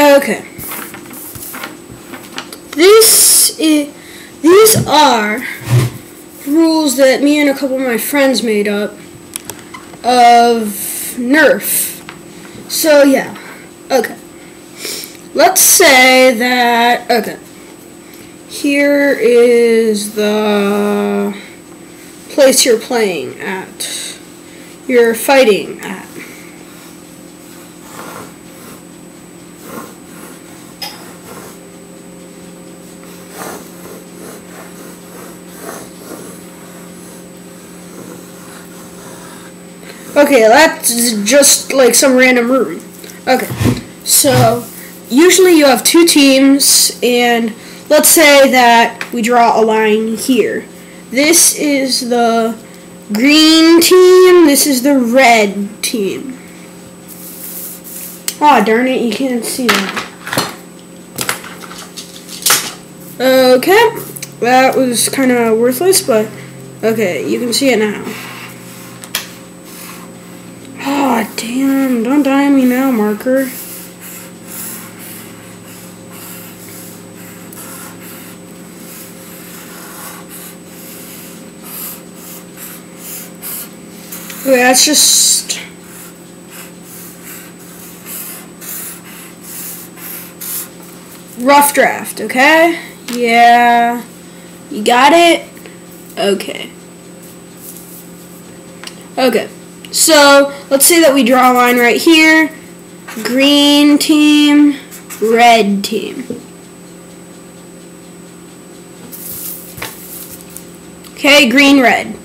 Okay. These are rules that me and a couple of my friends made up of nerf. So yeah. Okay. Let's say that, okay, here is the place you're playing at, you're fighting at. Okay, that's just like some random room. Okay, so usually you have two teams, and let's say that we draw a line here. This is the green team, this is the red team. Aw, darn it, you can't see that. Okay, that was kind of worthless, but okay, you can see it now. Aw, damn, don't die on me now, marker. Okay, that's just rough draft, okay? Yeah, you got it? Okay. Okay, so let's say that we draw a line right here. Green team, red team. Okay, green, red.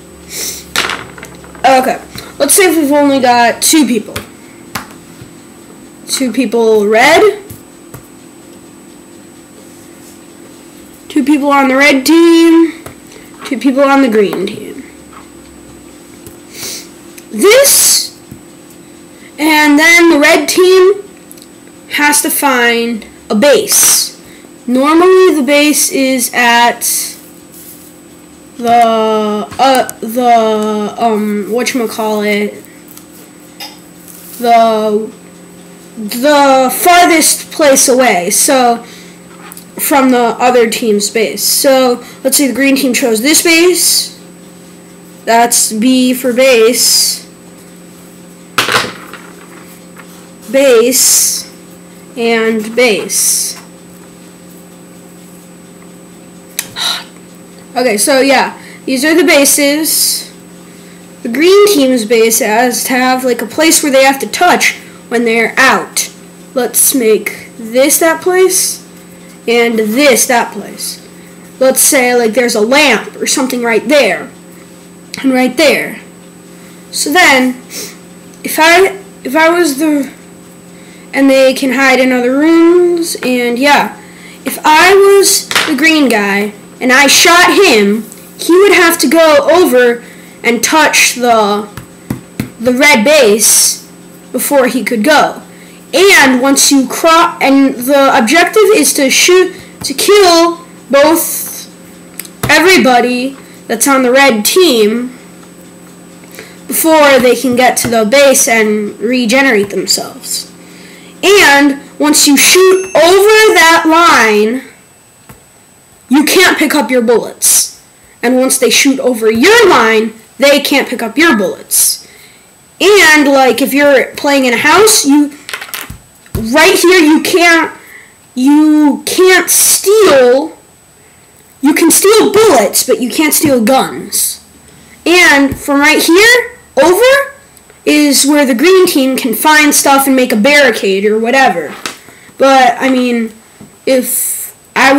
Okay, let's say if we've only got two people. Two people red. Two people on the red team. Two people on the green team. This, and then the red team has to find a base. Normally the base is at whatchamacallit, the farthest place away, so from the other team's base. So let's say the green team chose this base. That's B for base. Base and base. Okay, so yeah, these are the bases. The green team's base has to have like a place where they have to touch when they're out. Let's make this that place and this that place. Let's say like there's a lamp or something right there and right there. So then if I was the, and they can hide in other rooms, and yeah, if I was the green guy and I shot him, he would have to go over and touch the red base before he could go. And once you cross, and the objective is to kill everybody that's on the red team before they can get to the base and regenerate themselves. And once you shoot over that line, you can't pick up your bullets. And once they shoot over your line, they can't pick up your bullets. And like if you're playing in a house, right here you can't steal. You can steal bullets, but you can't steal guns. And from right here over is where the green team can find stuff and make a barricade or whatever. But I mean, if I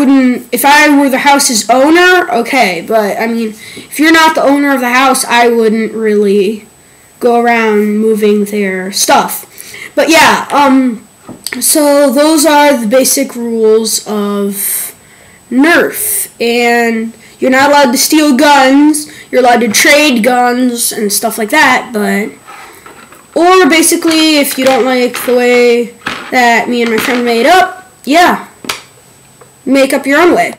were the house's owner, okay, but I mean, if you're not the owner of the house, I wouldn't really go around moving their stuff. But yeah, so those are the basic rules of nerf, and you're not allowed to steal guns, you're allowed to trade guns and stuff like that, but, or basically, if you don't like the way that me and my friend made up, yeah, make up your own way.